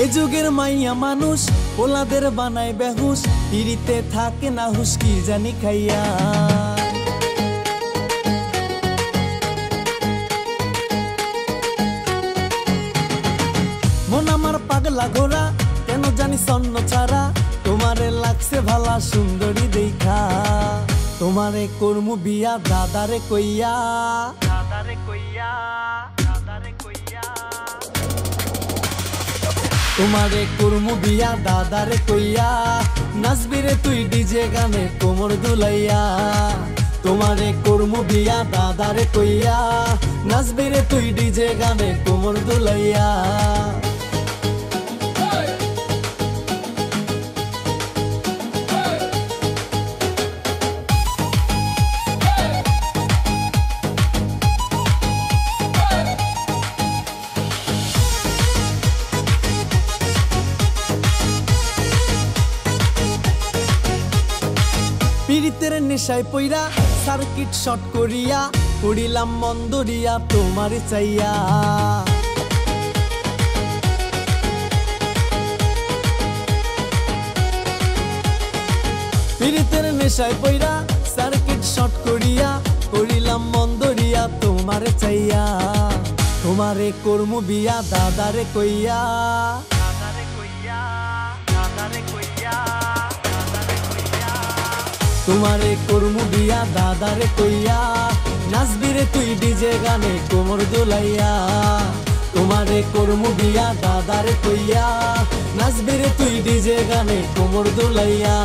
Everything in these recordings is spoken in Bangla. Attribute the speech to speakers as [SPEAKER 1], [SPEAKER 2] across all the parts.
[SPEAKER 1] এ যুগের মাইয়া মানুষ পোলাদের বানায় বেহুশ, পিড়িতে থাকে না হুশ কি জানি খাইয়া। মন আমার পাগলা ঘোরা কেন জানি সন্ন ছাড়া, তোমারে লাগছে ভালা সুন্দরী দেখা। তোমারে করমু বিয়া দাদারে কইয়া, দাদারে কইয়া, দাদারে কইয়া। তোমারে করমু বিয়া দাদারে কইয়া, নাচবি রে তুই ডিজে গানে কোমর দুলাইয়া। তোমারে করমু বিয়া দাদারে কইয়া, নাচবি রে তুই ডিজে গানে কোমর দুলাইয়া। পিড়িতের নেশায় পইরা সার্কিট শট করিয়া, পড়িলাম মন্দরিয়া তোমারে চাইয়া। পিড়িতের নেশায় পইরা সার্কিট শট করিয়া, পড়িলাম মন্দরিয়া তোমারে চাইয়া। তোমারে করমু বিয়া দাদারে কইয়া, দাদারে কইয়া, দাদারে কইয়া। তোমারে করমু বিয়া দাদারে কইয়া, নাচবি রে তুই ডিজে গানে কোমর দুলাইয়া। তোমারে করমু বিয়া দাদারে কইয়া, নাচবি রে তুই ডিজে গানে কোমর দুলাইয়া।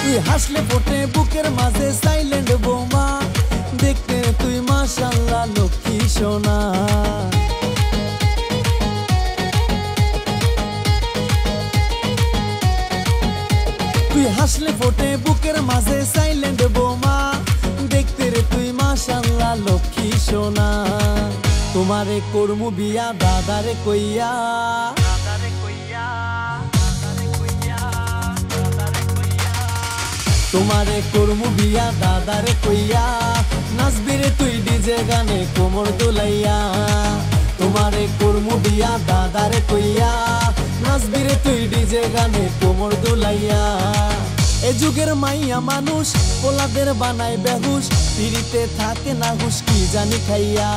[SPEAKER 1] তুই হাসলে ফোটে বুকের মাঝে সাইলেন্ট বোমা, দেখতে তুই মাশাআল্লাহ লক্ষ্মী সোনা। তুই হাসলে ফোটে বুকের মাঝে সাইলেন্ট বোমা, দেখতে রে তুই মাশাআল্লাহ লক্ষ্মী সোনা। তোমারে করমু বিয়া দাদারে কইয়া, দাদারে কইয়া, দাদারে কইয়া। তোমারে করমু বিয়া দাদারে কইয়া, নাচবি রে তুই ডিজে গানে কোমর দুলাইয়া। তোমারে করমু বিয়া দাদারে কইয়া, নাচবি রে তুই ডিজে গানে কোমর দুলাইয়া। এ যুগের মাইয়া মানুষ পোলাদের বানায় বেহুশ, পিড়িতে থাকে না হুশ কি জানি খাইয়া।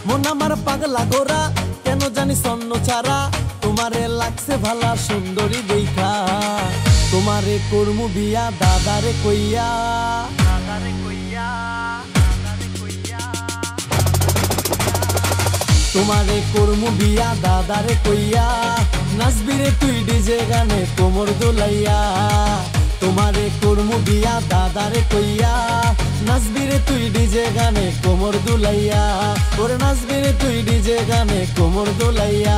[SPEAKER 1] মন আমার পাগলা ঘোরা কেন জানি সন্ন ছাড়া, তোমারে লাগছে ভালা সুন্দরী দেখা। তোমারে করমু বিয়া দাদারে কইয়া, দাদারে কইয়া, দাদারে কইয়া। তোমারে করমু বিয়া দাদারে কইয়া, নাচবি রে তুই ডিজে গানে কোমর দুলাইয়া। তোমারে করমু বিয়া দাদারে কইয়া, নাচবি রে তুই ডিজে গানে কোমর দুলাইয়া। ওরে নাচবি রে তুই ডিজে গানে কোমর দুলাইয়া।